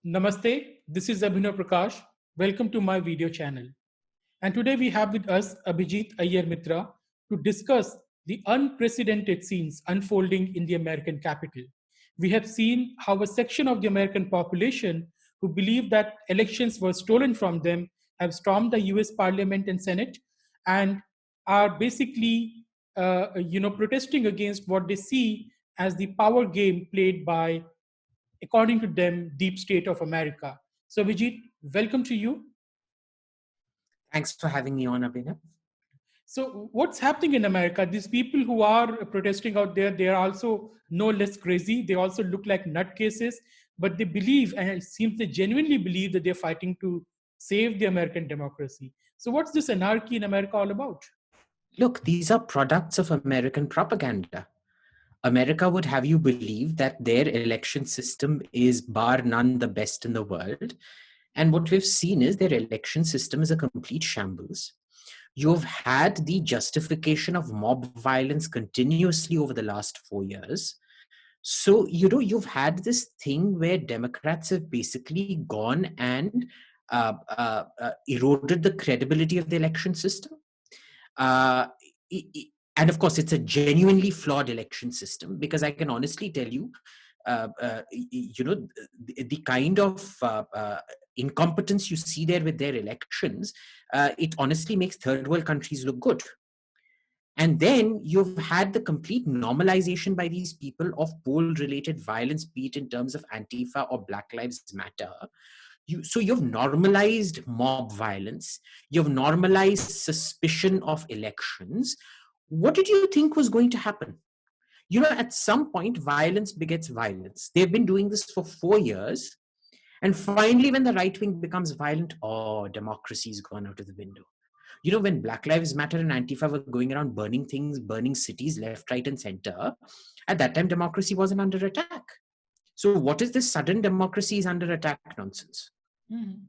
Namaste, this is Prakash. Welcome to my video channel. And today we have with us Abhijit Iyer-Mitra to discuss the unprecedented scenes unfolding in the American capital. We have seen how a section of the American population who believe that elections were stolen from them have stormed the US Parliament and Senate and are basically protesting against what they see as the power game played by, according to them, deep state of America. So, Vijit, welcome to you. Thanks for having me on, Abhinav. So, what's happening in America? These people who are protesting out there, they are also no less crazy. They also look like nutcases, but they believe, and it seems they genuinely believe that they're fighting to save the American democracy. So, what's this anarchy in America all about? Look, these are products of American propaganda. America would have you believe that their election system is bar none the best in the world. And what we've seen is their election system is a complete shambles. You've had the justification of mob violence continuously over the last 4 years. So, you've had this thing where Democrats have basically gone and eroded the credibility of the election system. Uh, and of course, it's a genuinely flawed election system because I can honestly tell you, the kind of incompetence you see there with their elections, it honestly makes third world countries look good. And then you've had the complete normalization by these people of poll-related violence, be it in terms of Antifa or Black Lives Matter. So you've normalized mob violence. You've normalized suspicion of elections. What did you think was going to happen? At some point, violence begets violence. They've been doing this for 4 years. And finally, when the right wing becomes violent, democracy's gone out of the window. When Black Lives Matter and Antifa were going around burning things, burning cities left, right, and center, at that time, democracy wasn't under attack. So what is this sudden democracy is under attack nonsense? Mm-hmm.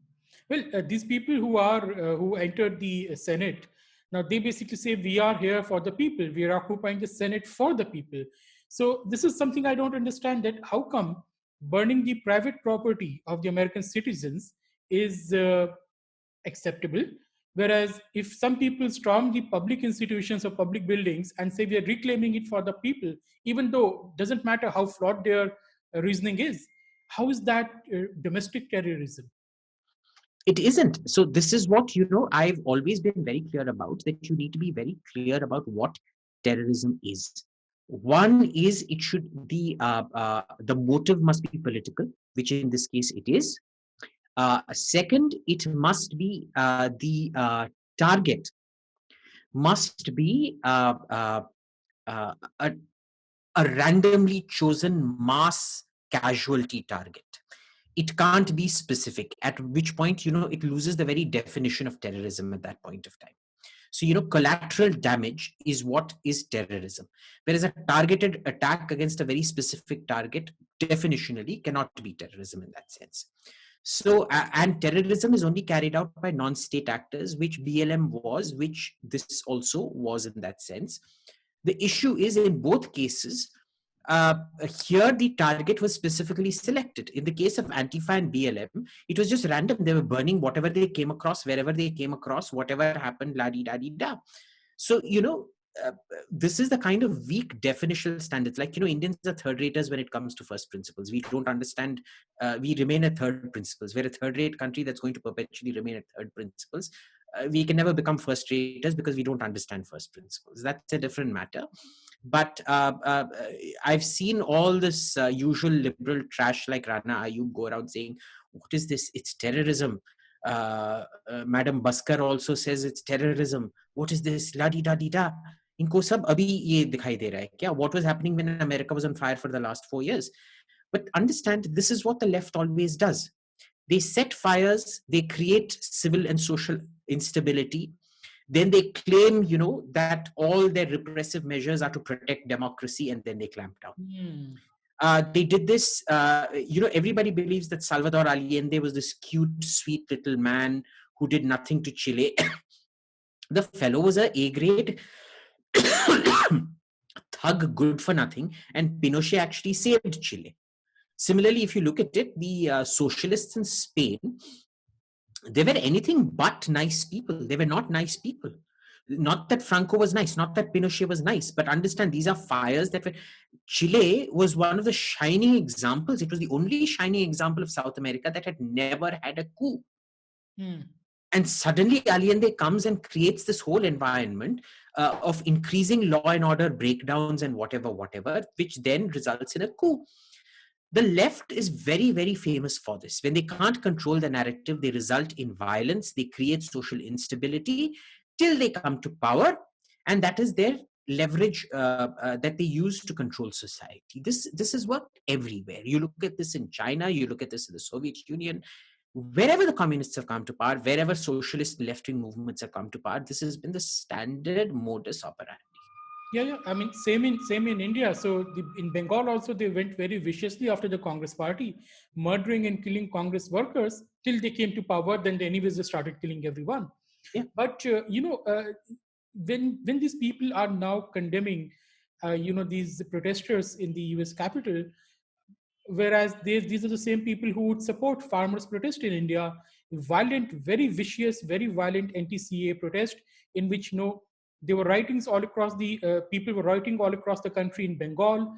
Well, these people who entered the Senate, now they basically say we are here for the people. We are occupying the Senate for the people. So this is something I don't understand. That how come burning the private property of the American citizens is acceptable, whereas if some people storm the public institutions or public buildings and say we are reclaiming it for the people, even though it doesn't matter how flawed their reasoning is, how is that domestic terrorism? It isn't. So this is what, I've always been very clear about, that you need to be very clear about what terrorism is. One is it should be, the motive must be political, which in this case it is. Second, it must be the target must be a randomly chosen mass casualty target. It can't be specific, at which point, it loses the very definition of terrorism at that point of time. So, collateral damage is what is terrorism. Whereas a targeted attack against a very specific target definitionally cannot be terrorism in that sense. So, and terrorism is only carried out by non-state actors, which BLM was, which this also was in that sense. The issue is in both cases, here the target was specifically selected. In the case of Antifa and BLM, it was just random. They were burning whatever they came across, wherever they came across, whatever happened, la-di-da-di-da. So, this is the kind of weak definitional standards. Like, Indians are third raters when it comes to first principles. We don't understand, we remain at third principles. We're a third rate country that's going to perpetually remain at third principles. We can never become first raters because we don't understand first principles. That's a different matter. But I've seen all this usual liberal trash like Rana Ayub go around saying, what is this? It's terrorism. Madam Baskar also says it's terrorism. What is this? La-di-da-di-da. इनको सब अभी ये दिखाई दे रहा है क्या? What was happening when America was on fire for the last 4 years? But understand, this is what the left always does. They set fires, they create civil and social instability. Then they claim, that all their repressive measures are to protect democracy, and then they clamp down. They did this, everybody believes that Salvador Allende was this cute, sweet little man who did nothing to Chile. The fellow was a A-grade thug, good for nothing, and Pinochet actually saved Chile. Similarly, if you look at it, the socialists in Spain, they were anything but nice people. They were not nice people. Not that Franco was nice, not that Pinochet was nice, but understand these are fires that were. Chile was one of the shining examples. It was the only shining example of South America that had never had a coup. Hmm. And suddenly Allende comes and creates this whole environment of increasing law and order breakdowns and whatever, which then results in a coup. The left is very, very famous for this. When they can't control the narrative, they result in violence, they create social instability till they come to power, and that is their leverage that they use to control society. This has worked everywhere. You look at this in China, you look at this in the Soviet Union, wherever the communists have come to power, wherever socialist left-wing movements have come to power, this has been the standard modus operandi. Yeah. I mean, same in India. So in Bengal also they went very viciously after the Congress party, murdering and killing Congress workers till they came to power. Then they anyways they started killing everyone. Yeah. But when these people are now condemning, these protesters in the U.S. Capitol, whereas these are the same people who would support farmers' protest in India, violent, very vicious, very violent anti-CA protest, in which there were writings all across the people were writing all across the country in Bengal.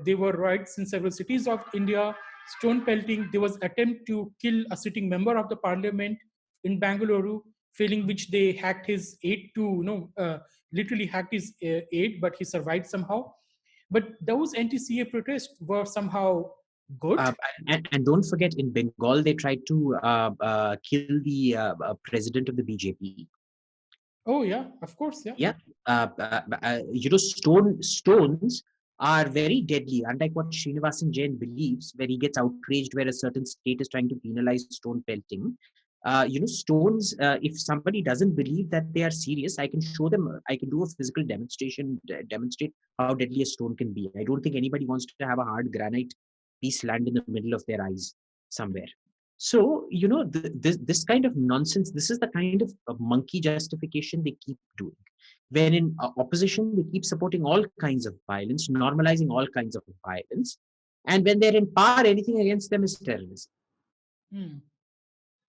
There were riots in several cities of India, stone pelting. There was attempt to kill a sitting member of the parliament in Bangalore, failing which they hacked his aide to, literally hacked his aide, but he survived somehow. But those anti-CA protests were somehow good. Uh, and don't forget, in Bengal, they tried to kill the president of the BJP. Oh yeah, of course, yeah. Yeah, stones are very deadly. Unlike what Srinivasan Jain believes, where he gets outraged where a certain state is trying to penalize stone pelting. Stones. If somebody doesn't believe that they are serious, I can show them. I can do a physical demonstration, demonstrate how deadly a stone can be. I don't think anybody wants to have a hard granite piece land in the middle of their eyes somewhere. So, this kind of nonsense, this is the kind of monkey justification they keep doing. When in opposition, they keep supporting all kinds of violence, normalizing all kinds of violence. And when they're in power, anything against them is terrorism. Hmm.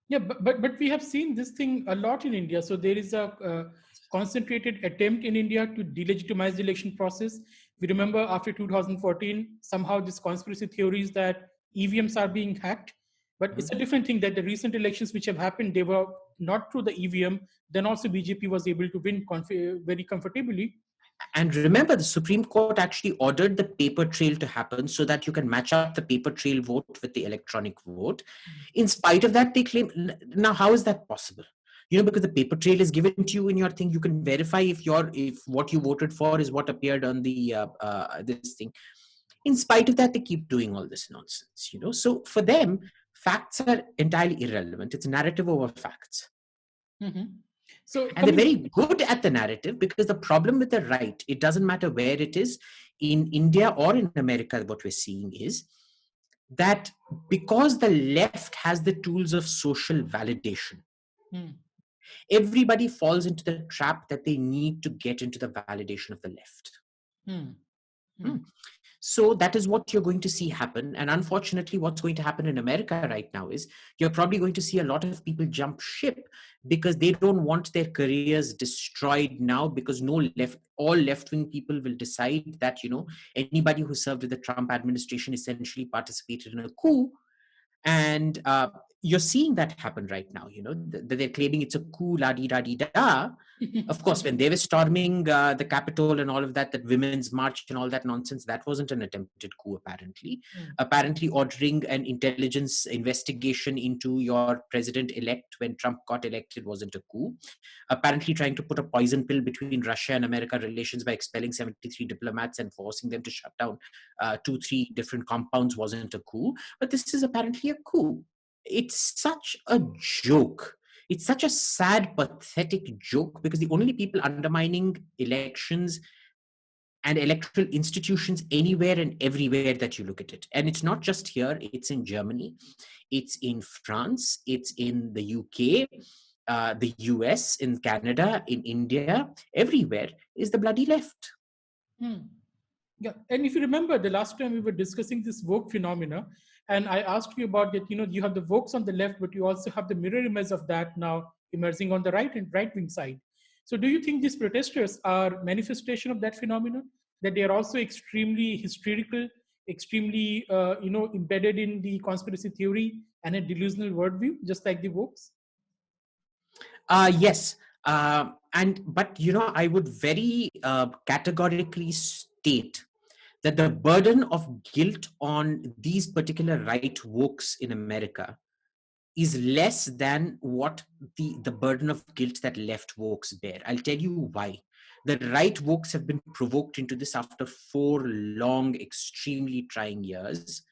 Yeah, but we have seen this thing a lot in India. So there is a concentrated attempt in India to delegitimize the election process. We remember after 2014, somehow this conspiracy theories that EVMs are being hacked. But it's a different thing that the recent elections which have happened, they were not through the EVM. Then also BJP was able to win very comfortably. And remember, the Supreme Court actually ordered the paper trail to happen so that you can match up the paper trail vote with the electronic vote. In spite of that, they claim, now how is that possible? Because the paper trail is given to you in your thing, you can verify if what you voted for is what appeared on the this thing. In spite of that, they keep doing all this nonsense. So for them, facts are entirely irrelevant. It's narrative over facts. Mm-hmm. So And they're very good at the narrative, because the problem with the right, it doesn't matter where it is, in India or in America, what we're seeing is that because the left has the tools of social validation, everybody falls into the trap that they need to get into the validation of the left. So that is what you're going to see happen. And unfortunately, what's going to happen in America right now is you're probably going to see a lot of people jump ship because they don't want their careers destroyed now, because all left-wing people will decide that, anybody who served with the Trump administration essentially participated in a coup. And you're seeing that happen right now. They're claiming it's a coup, la di da di da. Of course, when they were storming the Capitol and all of that, that women's march and all that nonsense, that wasn't an attempted coup, apparently. Apparently, ordering an intelligence investigation into your president-elect when Trump got elected wasn't a coup. Apparently, trying to put a poison pill between Russia and America relations by expelling 73 diplomats and forcing them to shut down 2-3 different compounds wasn't a coup. But this is apparently a coup. It's such a joke. It's such a sad, pathetic joke, because the only people undermining elections and electoral institutions anywhere and everywhere that you look at it. And it's not just here, it's in Germany, it's in France, it's in the UK, the US, in Canada, in India, everywhere is the bloody left. Yeah, and if you remember the last time we were discussing this woke phenomena, And I asked you about that, you have the Vokes on the left, but you also have the mirror image of that now emerging on the right wing side. So do you think these protesters are manifestation of that phenomenon, that they are also extremely hysterical, extremely embedded in the conspiracy theory and a delusional worldview, just like the Vokes? Yes. But I would very categorically state that the burden of guilt on these particular right wokes in America is less than what the burden of guilt that left wokes bear. I'll tell you why. The right wokes have been provoked into this after 4 long, extremely trying years.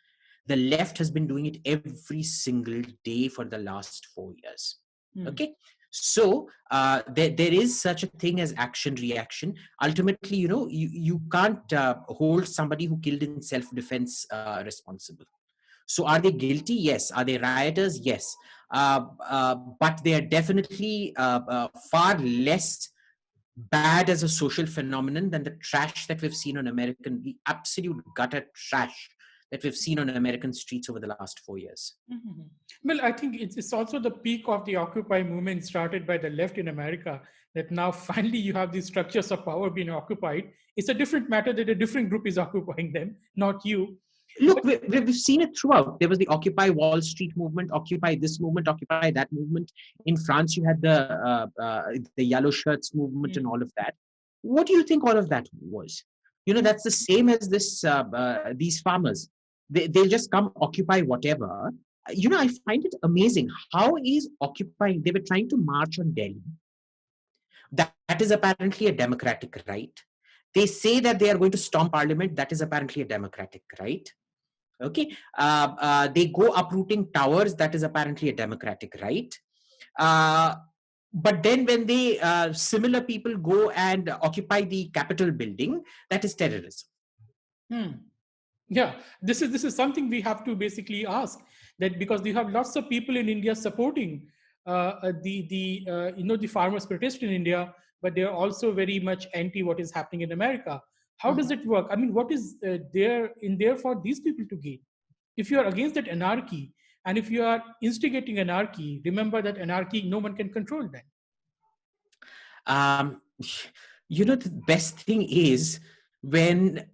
The left has been doing it every single day for the last 4 years. Okay. So there is such a thing as action reaction. Ultimately, you can't hold somebody who killed in self-defense responsible. So are they guilty? Yes. Are they rioters? Yes. But they are definitely far less bad as a social phenomenon than the trash that we've seen on the absolute gutter trash that we've seen on American streets over the last 4 years. Mm-hmm. Well, I think it's also the peak of the Occupy movement started by the left in America, that now finally you have these structures of power being occupied. It's a different matter that a different group is occupying them, not you. Look, we've seen it throughout. There was the Occupy Wall Street movement, Occupy this movement, Occupy that movement. In France, you had the yellow shirts movement and all of that. What do you think all of that was? That's the same as these farmers. They'll just come occupy whatever. I find it amazing. How is occupying? They were trying to march on Delhi. That is apparently a democratic right. They say that they are going to storm parliament. That is apparently a democratic right. Okay. They go uprooting towers. That is apparently a democratic right. But then when similar people go and occupy the Capitol building, that is terrorism. Yeah, this is something we have to basically ask, that because you have lots of people in India supporting the farmers' protest in India, but they are also very much anti what is happening in America. How does it work? I mean, what is there for these people to gain? If you are against that anarchy, and if you are instigating anarchy, remember that anarchy, no one can control that. The best thing is when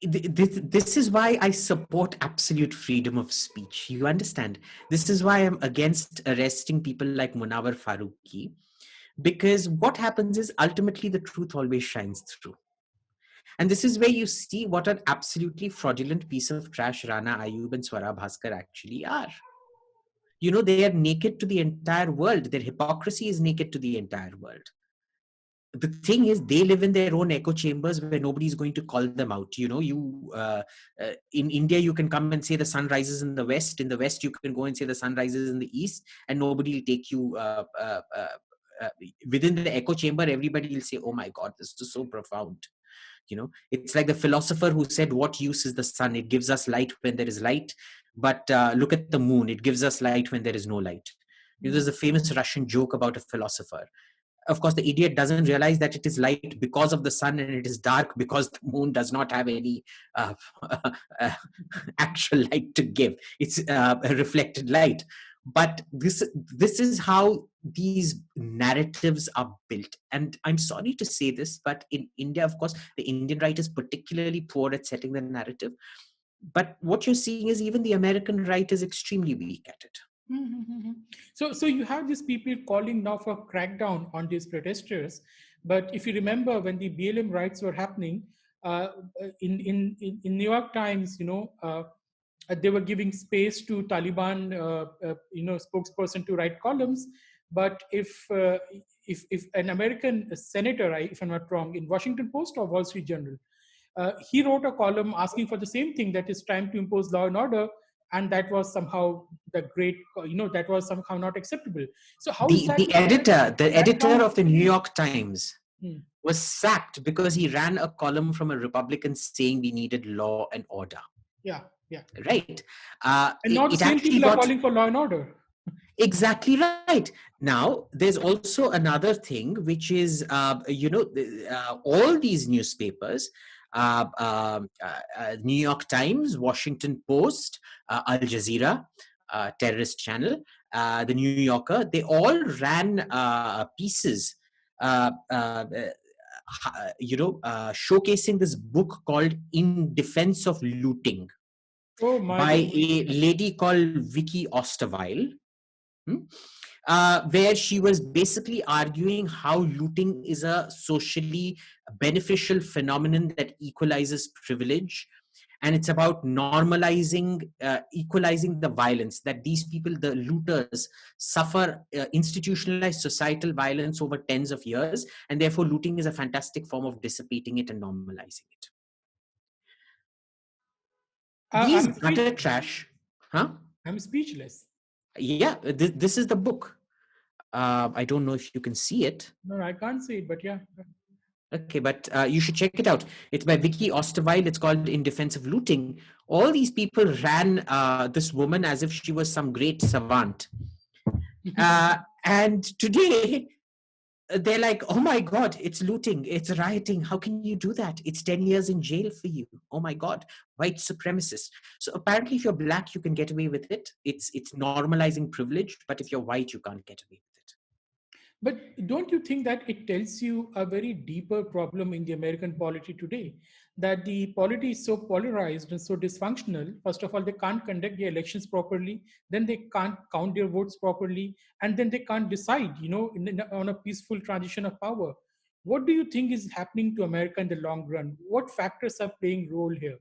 this is why I support absolute freedom of speech. You understand? This is why I'm against arresting people like Munawar Farooqi, because what happens is ultimately the truth always shines through. And this is where you see what an absolutely fraudulent piece of trash Rana Ayub and Swara Bhaskar actually are. They are naked to the entire world. Their hypocrisy is naked to the entire world. The thing is, they live in their own echo chambers where nobody's going to call them out. In India, you can come and say the sun rises in the west. In the west, you can go and say the sun rises in the east, and nobody will take you within the echo chamber. Everybody will say, oh my God, this is so profound. It's like the philosopher who said, what use is the sun? It gives us light when there is light, but look at the moon. It gives us light when there is no light. There's a famous Russian joke about a philosopher. Of course, the idiot doesn't realize that it is light because of the sun, and it is dark because the moon does not have any actual light to give. It's a reflected light. But this is how these narratives are built. And I'm sorry to say this, but in India, of course, the Indian right is particularly poor at setting the narrative. But what you're seeing is even the American right is extremely weak at it. So you have these people calling now for crackdown on these protesters. But if you remember when the BLM riots were happening, in New York Times, they were giving space to Taliban, spokesperson to write columns. But if an American senator, if I'm not wrong, in Washington Post or Wall Street Journal, he wrote a column asking for the same thing, that is time to impose law and order, and that was somehow that was somehow not acceptable. So how is that? The editor of the New York Times was sacked because he ran a column from a Republican saying we needed law and order. Yeah. Right. And not the same people are calling for law and order. Exactly right. Now, there's also another thing, which is, all these newspapers New York Times, Washington Post, Al Jazeera, terrorist channel, the New Yorker, they all ran pieces, showcasing this book called In Defense of Looting Oh my by goodness. a lady called Vicky Osterweil, hmm, where she was basically arguing how looting is a socially beneficial phenomenon that equalizes privilege, and it's about normalizing, equalizing the violence that these people, the looters, suffer institutionalized societal violence over tens of years, and therefore looting is a fantastic form of dissipating it and normalizing it. These I'm gutter speechless. trash, huh? I'm speechless. Yeah, this is the book. I don't know if you can see it. No, I can't say it, but yeah. Okay, but you should check it out. It's by Vicky Osterweil. It's called In Defense of Looting. All these people ran this woman as if she was some great savant. And today, they're like, oh my God, it's looting, it's rioting. How can you do that? It's 10 years in jail for you. Oh my God, white supremacist. So apparently, if you're black, you can get away with it. It's normalizing privilege, but if you're white, you can't get away with it. But don't you think that it tells you a very deeper problem in the American polity today? That the polity is so polarized and so dysfunctional. First of all, they can't conduct their elections properly, then they can't count their votes properly, and then they can't decide, on a peaceful transition of power. What do you think is happening to America in the long run? What factors are playing role here?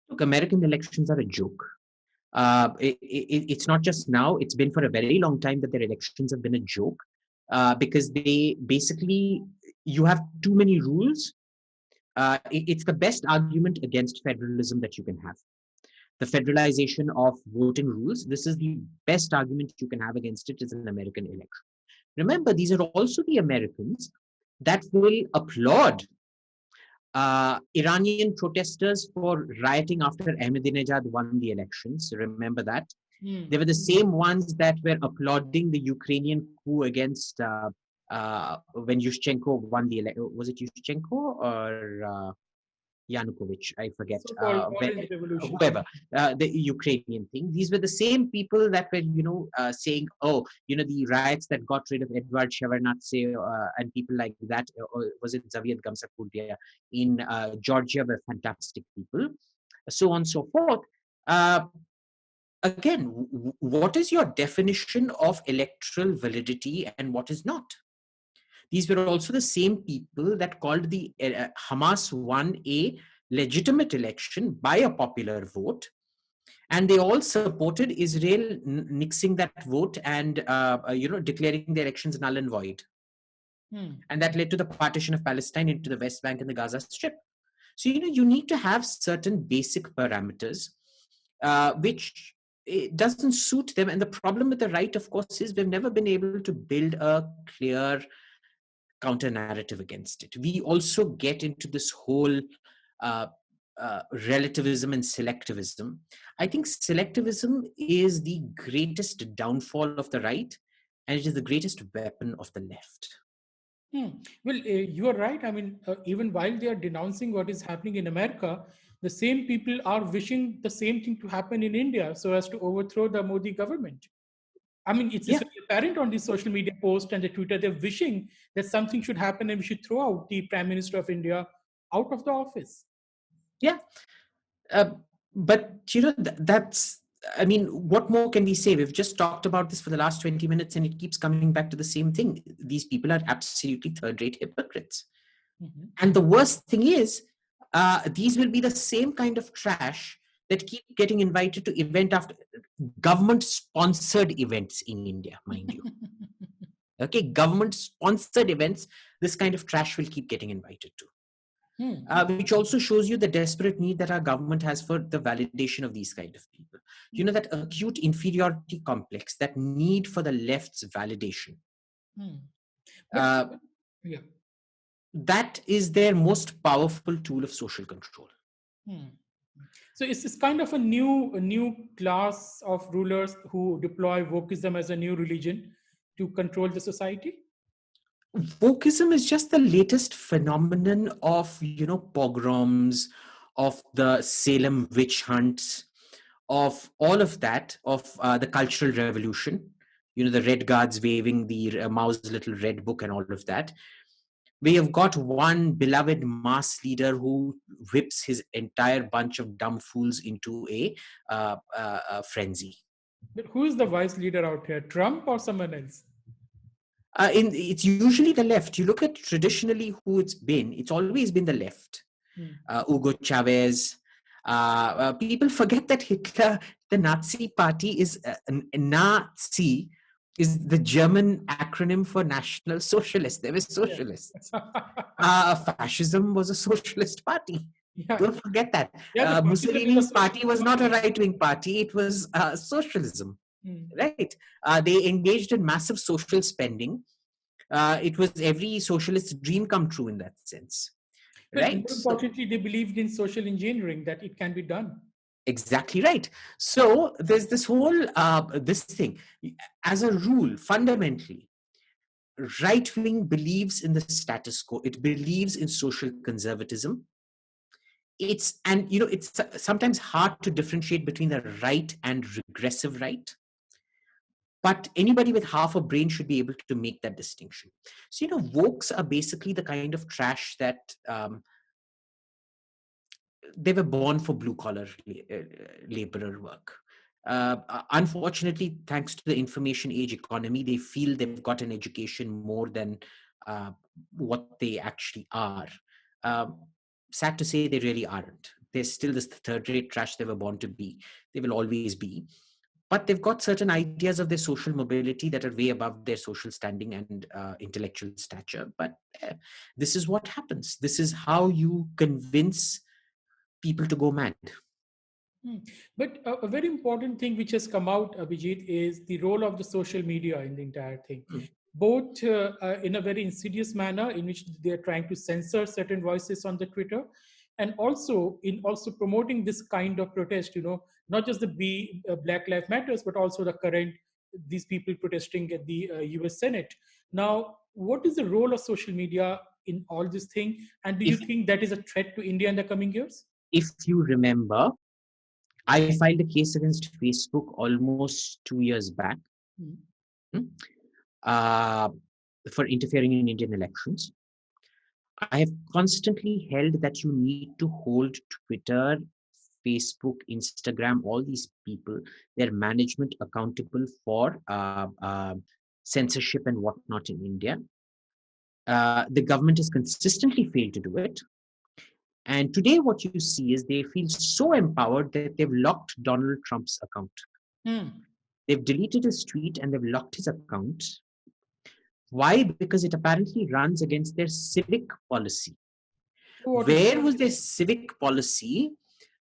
Look, American elections are a joke. It's not just now, it's been for a very long time that their elections have been a joke, because they basically, you have too many rules. It's the best argument against federalism that you can have. The federalization of voting rules, this is the best argument you can have against it as an American election. Remember, these are also the Americans that will applaud Iranian protesters for rioting after Ahmadinejad won the elections. Remember that? They were the same ones that were applauding the Ukrainian coup against when Yushchenko won the election. Was it Yushchenko or Yanukovych? I forget. So-called Orange Revolution. Whoever, the Ukrainian thing. These were the same people that were, saying, oh, the riots that got rid of Edward Shevardnadze and people like that, or was it Zaviad Gamsakpurdia in Georgia, were fantastic people, so on and so forth. Again, what is your definition of electoral validity and what is not? These were also the same people that called the Hamas won a legitimate election by a popular vote, and they all supported Israel nixing that vote and declaring the elections null and void. And that led to the partition of Palestine into the West Bank and the Gaza Strip. So you need to have certain basic parameters, which it doesn't suit them. And the problem with the right, of course, is we've never been able to build a clear counter narrative against it. We also get into this whole relativism and selectivism. I think selectivism is the greatest downfall of the right, and it is the greatest weapon of the left. Well, you are right. I mean, even while they are denouncing what is happening in America, the same people are wishing the same thing to happen in India so as to overthrow the Modi government. I mean, it's very apparent on the social media post and the Twitter. They're wishing that something should happen and we should throw out the Prime Minister of India out of the office. Yeah. But, that's, I mean, what more can we say? We've just talked about this for the last 20 minutes and it keeps coming back to the same thing. These people are absolutely third-rate hypocrites. And the worst thing is, these will be the same kind of trash that keep getting invited to event after government-sponsored events in India, mind you. Okay, government-sponsored events, this kind of trash will keep getting invited to. Which also shows you the desperate need that our government has for the validation of these kind of people. That acute inferiority complex, that need for the left's validation. That is their most powerful tool of social control. So is this kind of a new class of rulers who deploy wokeism as a new religion to control the society? Wokeism is just the latest phenomenon of, pogroms, of the Salem witch hunts, of all of that, of the Cultural Revolution, the Red Guards waving the Mao's little red book and all of that. We have got one beloved mass leader who whips his entire bunch of dumb fools into a frenzy. But who is the wise leader out here, Trump or someone else? It's usually the left. You look at traditionally who it's always been the left. Hugo Chavez. People forget that Hitler, the Nazi party, is Nazi is the German acronym for National Socialist. They were socialists. Fascism was a socialist party. Yeah. Don't forget that. Yeah, Mussolini's party was not a right-wing party. It was socialism, right? They engaged in massive social spending. It was every socialist's dream come true in that sense. But Right. more importantly, they believed in social engineering, that it can be done. Exactly right. So there's this whole this thing. As a rule, fundamentally, right wing believes in the status quo. It believes in social conservatism. It's sometimes hard to differentiate between the right and regressive right. But anybody with half a brain should be able to make that distinction. So wokes are basically the kind of trash that they were born for blue collar laborer work. Unfortunately, thanks to the information age economy, they feel they've got an education more than what they actually are. Sad to say, they really aren't. They're still this third rate trash they were born to be. They will always be. But they've got certain ideas of their social mobility that are way above their social standing and intellectual stature. But this is what happens. This is how you convince people to go mad. But a very important thing which has come out, Abhijit, is the role of the social media in the entire thing. Both in a very insidious manner, in which they are trying to censor certain voices on the Twitter, and also in also promoting this kind of protest. Not just the Black Lives Matters, but also the current these people protesting at the U.S. Senate. Now, what is the role of social media in all this thing, and do you think that is a threat to India in the coming years? If you remember, I filed a case against Facebook almost 2 years back uh, for interfering in Indian elections. I have constantly held that you need to hold Twitter, Facebook, Instagram, all these people, their management accountable for censorship and whatnot in India. The government has consistently failed to do it. And today, what you see is they feel so empowered that they've locked Donald Trump's account. They've deleted his tweet and they've locked his account. Why? Because it apparently runs against their civic policy. Where was their civic policy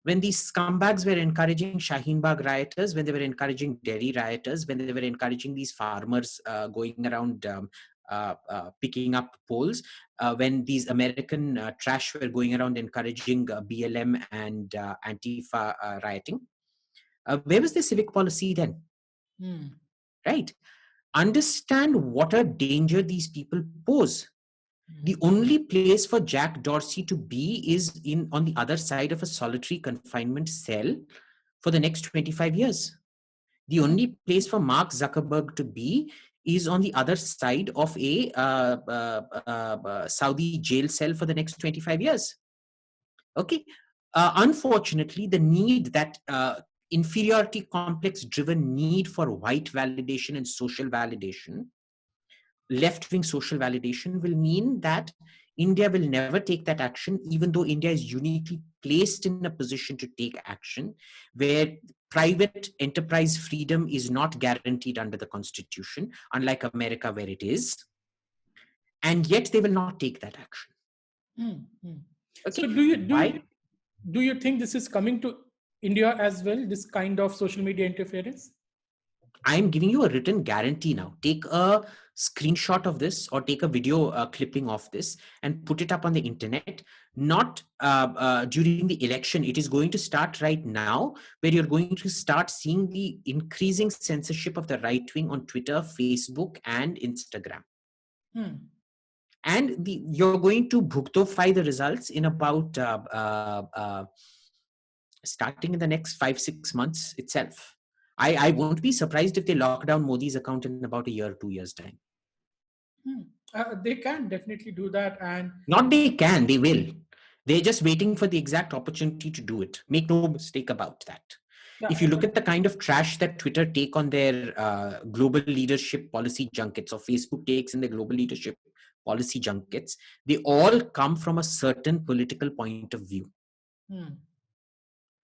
when these scumbags were encouraging Shaheen Bagh rioters, when they were encouraging Delhi rioters, when they were encouraging these farmers going around picking up polls, when these American trash were going around encouraging BLM and Antifa rioting? Where was the civic policy then? Right? Understand what a danger these people pose. The only place for Jack Dorsey to be is on the other side of a solitary confinement cell for the next 25 years. The only place for Mark Zuckerberg to be is on the other side of a Saudi jail cell for the next 25 years. Okay. Unfortunately, the need that inferiority complex driven need for white validation and social validation, left-wing social validation, will mean that India will never take that action, even though India is uniquely placed in a position to take action where private enterprise freedom is not guaranteed under the Constitution, unlike America where it is. And yet they will not take that action. Okay. So do you think this is coming to India as well, this kind of social media interference? I'm giving you a written guarantee now. Take a screenshot of this or take a video clipping of this and put it up on the internet. Not during the election. It is going to start right now, where you're going to start seeing the increasing censorship of the right wing on Twitter, Facebook, and Instagram. And you're going to bhuktovify the results in about starting in the next 5-6 months itself. I won't be surprised if they lock down Modi's account in about a year, 2 years' time. Hmm. They can definitely do that, and Not they can, they will. They're just waiting for the exact opportunity to do it. Make no mistake about that. yeah, If you look at the kind of trash that Twitter take on their global leadership policy junkets, or Facebook takes in their global leadership policy junkets, they all come from a certain political point of view. hmm.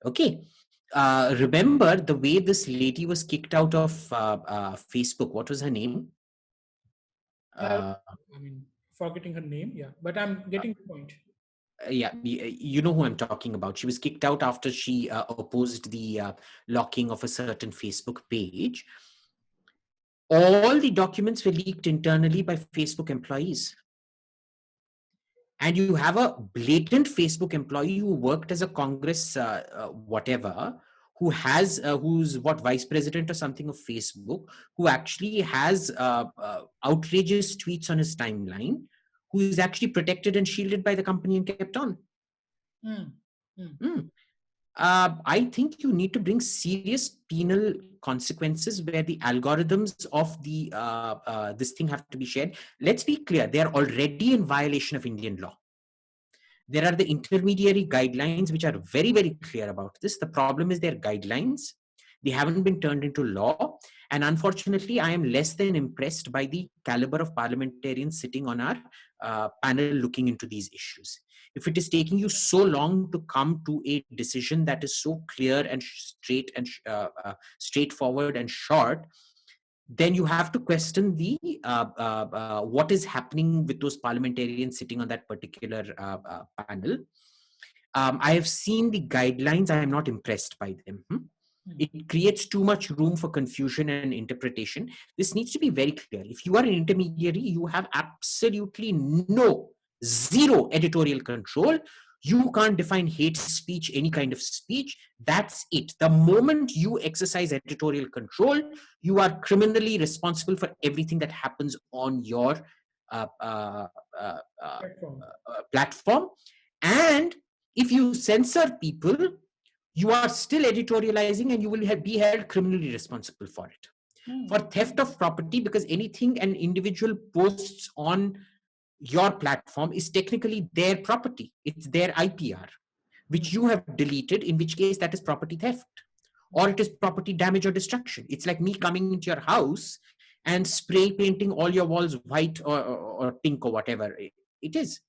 Okay. Remember the way this lady was kicked out of Facebook. What was her name? Uh, Uh, I mean, forgetting her name, yeah, but I'm getting the point. yeah, you know who I'm talking about. She was kicked out after she opposed the locking of a certain Facebook page. All the documents were leaked internally by Facebook employees. And you have a blatant Facebook employee who worked as a Congress, whatever, who's what, vice president or something of Facebook, who actually has outrageous tweets on his timeline, who is actually protected and shielded by the company and kept on. Hmm. Hmm. Mm. I think you need to bring serious penal consequences where the algorithms of the this thing have to be shared. Let's be clear; they are already in violation of Indian law. There are the intermediary guidelines which are very, very clear about this. The problem is their guidelines. They haven't been turned into law. And unfortunately, I am less than impressed by the caliber of parliamentarians sitting on our panel looking into these issues. If it is taking you so long to come to a decision that is so clear and straight and straightforward and short, then you have to question the what is happening with those parliamentarians sitting on that particular panel. I have seen the guidelines. I am not impressed by them. It creates too much room for confusion and interpretation. This needs to be very clear. If you are an intermediary, you have absolutely zero editorial control. You can't define hate speech, any kind of speech. That's it. The moment you exercise editorial control, you are criminally responsible for everything that happens on your uh, uh, uh, uh, Platform. platform. And if you censor people, you are still editorializing and you will be held criminally responsible for it. Hmm. For theft of property, because anything an individual posts on your platform is technically their property. It's their IPR, Hmm. which you have deleted, in which case that is property theft, or it is property damage or destruction. It's like me coming into your house and spray painting all your walls white or pink or whatever it is,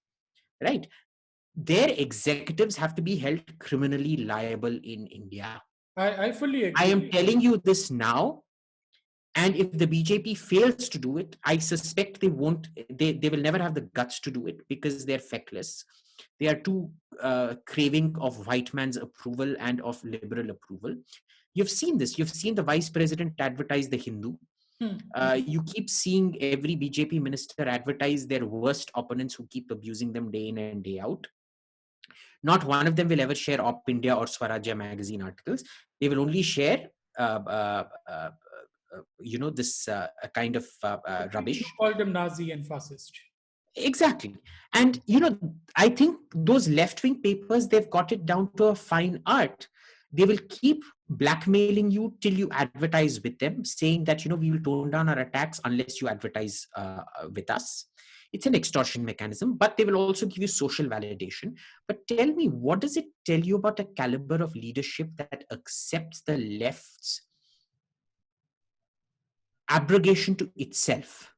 right? Their executives have to be held criminally liable in India. I fully I agree. am telling you this now. And if the BJP fails to do it, I suspect they won't, they will never have the guts to do it because they're feckless. They are too craving of white man's approval and of liberal approval. You've seen this. You've seen the vice president advertise the Hindu. Hmm. You keep seeing every BJP minister advertise their worst opponents who keep abusing them day in and day out. Not one of them will ever share Op India or Swarajya magazine articles. They will only share, this kind of People rubbish. call them Nazi and fascist. Exactly. And, I think those left wing papers, they've got it down to a fine art. They will keep blackmailing you till you advertise with them, saying that, we will tone down our attacks unless you advertise with us. It's an extortion mechanism, but they will also give you social validation. But tell me, what does it tell you about a caliber of leadership that accepts the left's abrogation to itself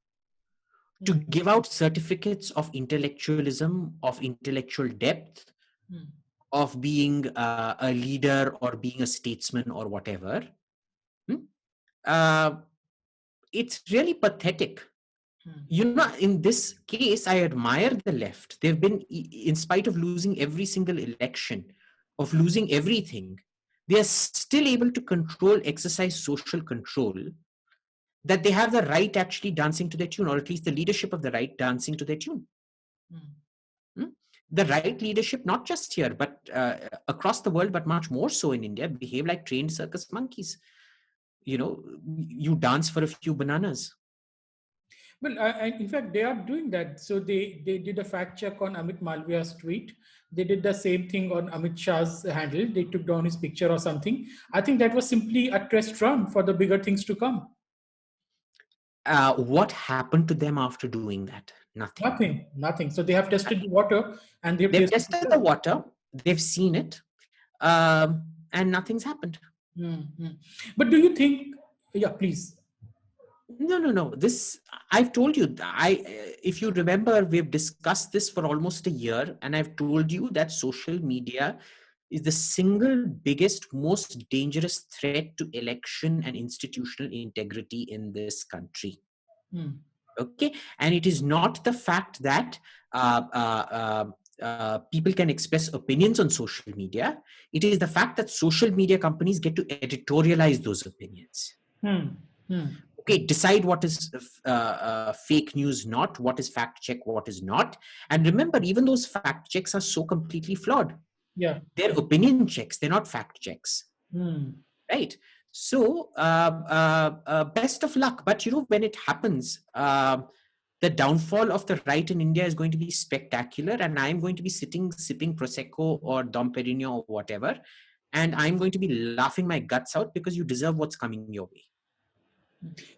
to Hmm. give out certificates of intellectualism, of intellectual depth, Hmm. of being a leader or being a statesman or whatever? Hmm? Uh, it's really pathetic. Hmm. In this case, I admire the left. They've been, in spite of losing every single election, of losing everything, they are still able to exercise social control, that they have the right actually dancing to their tune, or at least the leadership of the right dancing to their tune. Hmm. Hmm? The right leadership, not just here, but across the world, but much more so in India, behave like trained circus monkeys. You dance for a few bananas. Well, in fact, they are doing that. So they did a fact check on Amit Malviya's tweet. They did the same thing on Amit Shah's handle. They took down his picture or something. I think that was simply a test run for the bigger things to come. What happened to them after doing that? Nothing. Nothing, nothing. So they have tested the water and they've They've tasted the tested the blood. water, they've seen it, and nothing's happened. Mhm. But do you think, yeah, please. No. This, I've told you. If you remember, we've discussed this for almost a year, and I've told you that social media is the single biggest, most dangerous threat to election and institutional integrity in this country. Hmm. Okay, and it is not the fact that people can express opinions on social media. It is the fact that social media companies get to editorialize those opinions. Hmm. Hmm. Okay, decide what is fake news, not what is fact check, what is not. And remember, even those fact checks are so completely flawed. Yeah. They're opinion checks, they're not fact checks, Hmm. right? So best of luck. But when it happens, the downfall of the right in India is going to be spectacular, and I'm going to be sitting sipping prosecco or Dom Perignon or whatever, and I'm going to be laughing my guts out because you deserve what's coming your way.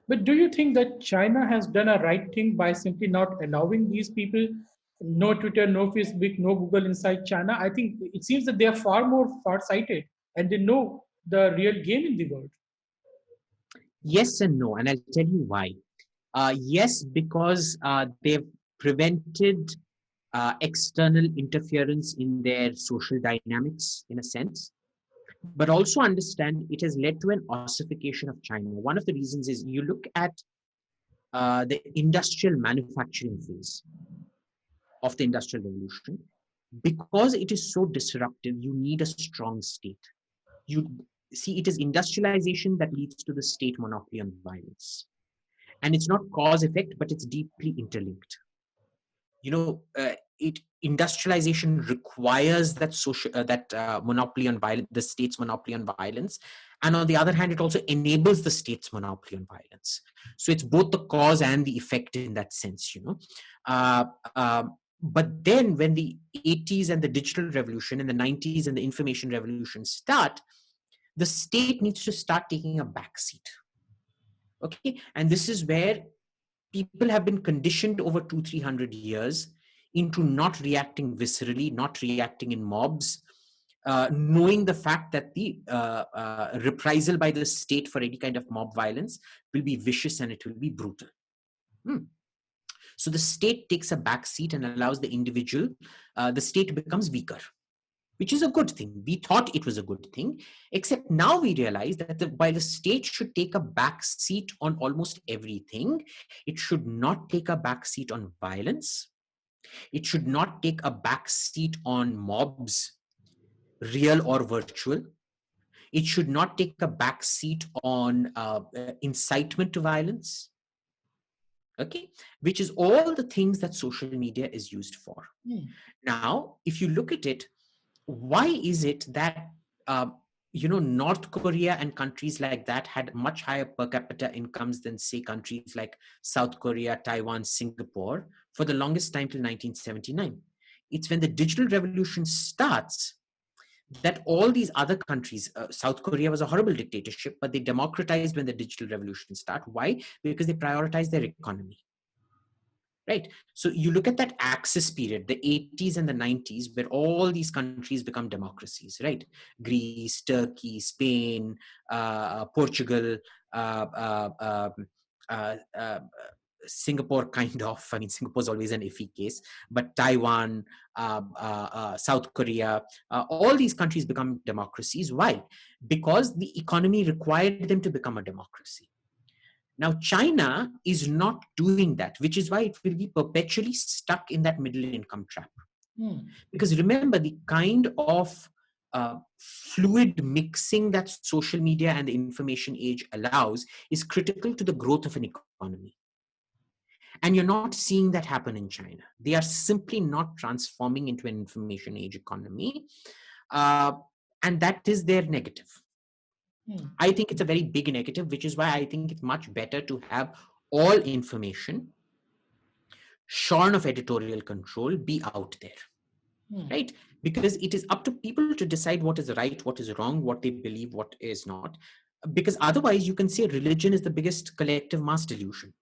But do you think that China has done a right thing by simply not allowing these people, no Twitter, no Facebook, no Google inside China? I think it seems that they are far more far-sighted and they know the real game in the world. Yes and no, and I'll tell you why. Yes, because they've prevented external interference in their social dynamics, in a sense. But also understand it has led to an ossification of China. One of the reasons is you look at the industrial manufacturing phase of the Industrial Revolution. Because it is so disruptive, you need a strong state. You see, it is industrialization that leads to the state monopoly on violence. And it's not cause effect, but it's deeply interlinked. It industrialization requires that social that monopoly on violence, the state's monopoly on violence, and on the other hand, it also enables the state's monopoly on violence. So it's both the cause and the effect in that sense. Uh, but then when the 80s and the digital revolution and the 90s and the information revolution start, the state needs to start taking a back seat. Okay, and this is where people have been conditioned over 200-300 years into not reacting viscerally, not reacting in mobs, knowing the fact that the reprisal by the state for any kind of mob violence will be vicious and it will be brutal. So the state takes a back seat and allows the individual, the state becomes weaker, which is a good thing. We thought it was a good thing, except now we realize that while the state should take a back seat on almost everything, it should not take a back seat on violence. It should not take a back seat on mobs, real or virtual. It should not take a back seat on incitement to violence. Okay, which is all the things that social media is used for. Now, if you look at it, why is it that North Korea and countries like that had much higher per capita incomes than, say, countries like South Korea, Taiwan, Singapore for the longest time till 1979? It's when the digital revolution starts that all these other countries, South Korea was a horrible dictatorship, but they democratized when the digital revolution started. Why? Because they prioritized their economy. Right. So you look at that axis period, the 80s and the 90s, where all these countries become democracies, right? Greece, Turkey, Spain, Portugal, uh, uh, um, uh, uh, Singapore, kind of. I mean, Singapore is always an iffy case, but Taiwan, South Korea, all these countries become democracies. Why? Because the economy required them to become a democracy. Now, China is not doing that, which is why it will be perpetually stuck in that middle income trap. Because remember, the kind of fluid mixing that social media and the information age allows is critical to the growth of an economy. And you're not seeing that happen in China. They are simply not transforming into an information age economy. And that is their negative. I think it's a very big negative, which is why I think it's much better to have all information shorn of editorial control, be out there, right? Because it is up to people to decide what is right, what is wrong, what they believe, what is not. Because otherwise, you can say religion is the biggest collective mass delusion,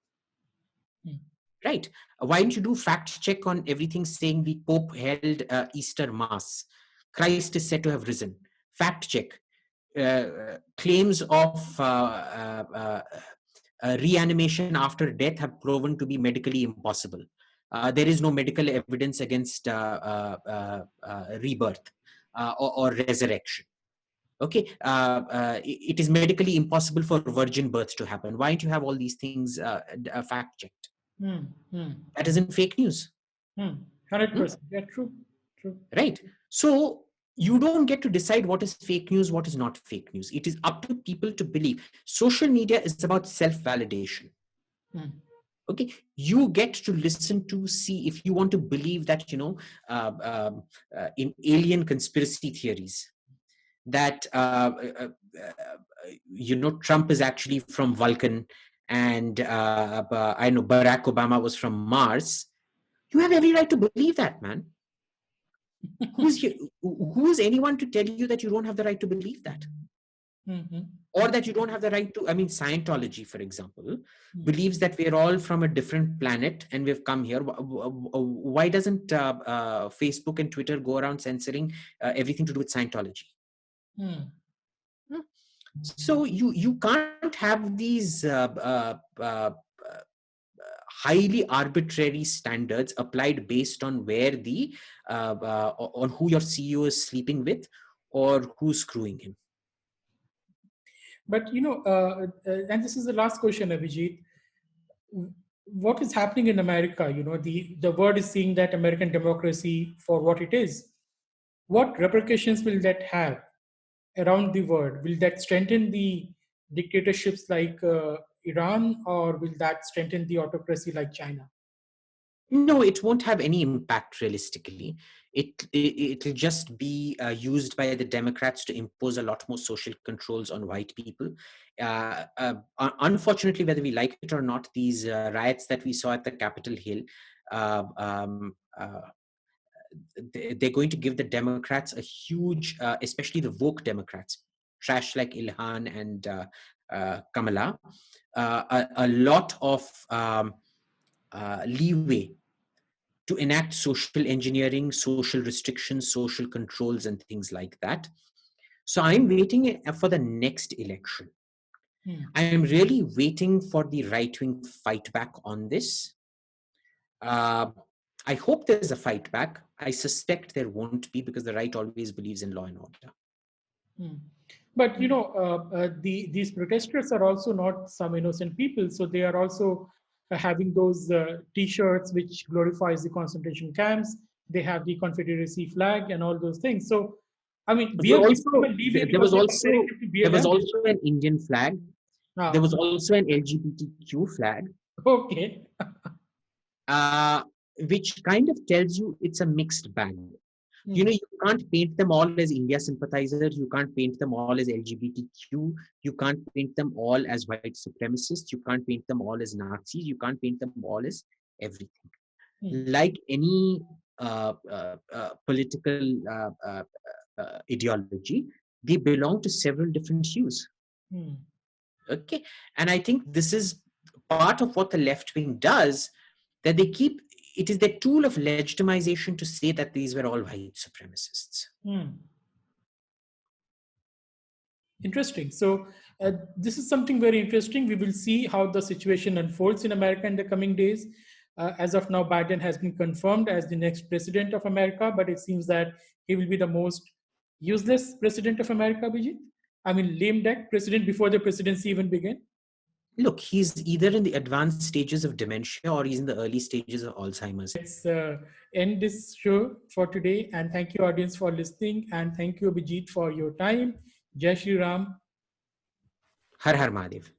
right? Why don't you do fact check on everything saying the Pope held Easter Mass? Christ is said to have risen. Fact check. Claims of reanimation after death have proven to be medically impossible. There is no medical evidence against rebirth or resurrection. Okay, it is medically impossible for virgin birth to happen. Why don't you have all these things fact checked? That isn't fake news. 100%. Yeah, true. True. Right? So you don't get to decide what is fake news, what is not fake news. It is up to people to believe. Social media is about self-validation. Okay, you get to listen to, see, if you want to believe that, in alien conspiracy theories, that Trump is actually from Vulcan, and I know Barack Obama was from Mars. You have every right to believe that, man. Who is anyone to tell you that you don't have the right to believe that? Or that you don't have the right to, Scientology, for example, believes that we're all from a different planet and we've come here. Why doesn't Facebook and Twitter go around censoring everything to do with Scientology? So you can't have these highly arbitrary standards applied based on where on who your CEO is sleeping with or who's screwing him. But and this is the last question, Abhijit. What is happening in America? The world is seeing that American democracy for what it is. What repercussions will that have around the world? Will that strengthen the dictatorships like Iran, or will that strengthen the autocracy like China? No, it won't have any impact realistically. It'll just be used by the Democrats to impose a lot more social controls on white people. Unfortunately, whether we like it or not, these riots that we saw at the Capitol Hill, they're going to give the Democrats a huge, especially the woke Democrats, trash like Ilhan and Kamala, a lot of leeway to enact social engineering, social restrictions, social controls, and things like that. So I'm waiting for the next election. I am really waiting for the right-wing fight back on this. I hope there's a fight back. I suspect there won't be, because the right always believes in law and order. But these protesters are also not some innocent people, so they are also having those T-shirts which glorifies the concentration camps. They have the Confederacy flag and all those things. So, there was also an Indian flag. There was also an LGBTQ flag. Okay. Which kind of tells you it's a mixed bag. You can't paint them all as India sympathizers. You can't paint them all as LGBTQ. You can't paint them all as white supremacists. You can't paint them all as Nazis. You can't paint them all as everything. Like any political ideology, they belong to several different hues. Okay, and I think this is part of what the left wing does, that they keep. It is their tool of legitimization to say that these were all white supremacists. Interesting. So this is something very interesting. We will see how the situation unfolds in America in the coming days. As of now, Biden has been confirmed as the next president of America, but it seems that he will be the most useless president of America, Abhijit. Lame duck president before the presidency even began. Look, he's either in the advanced stages of dementia or he's in the early stages of Alzheimer's. Let's end this show for today. And thank you, audience, for listening. And thank you, Abhijit, for your time. Jai Shri Ram. Har Har Mahadev.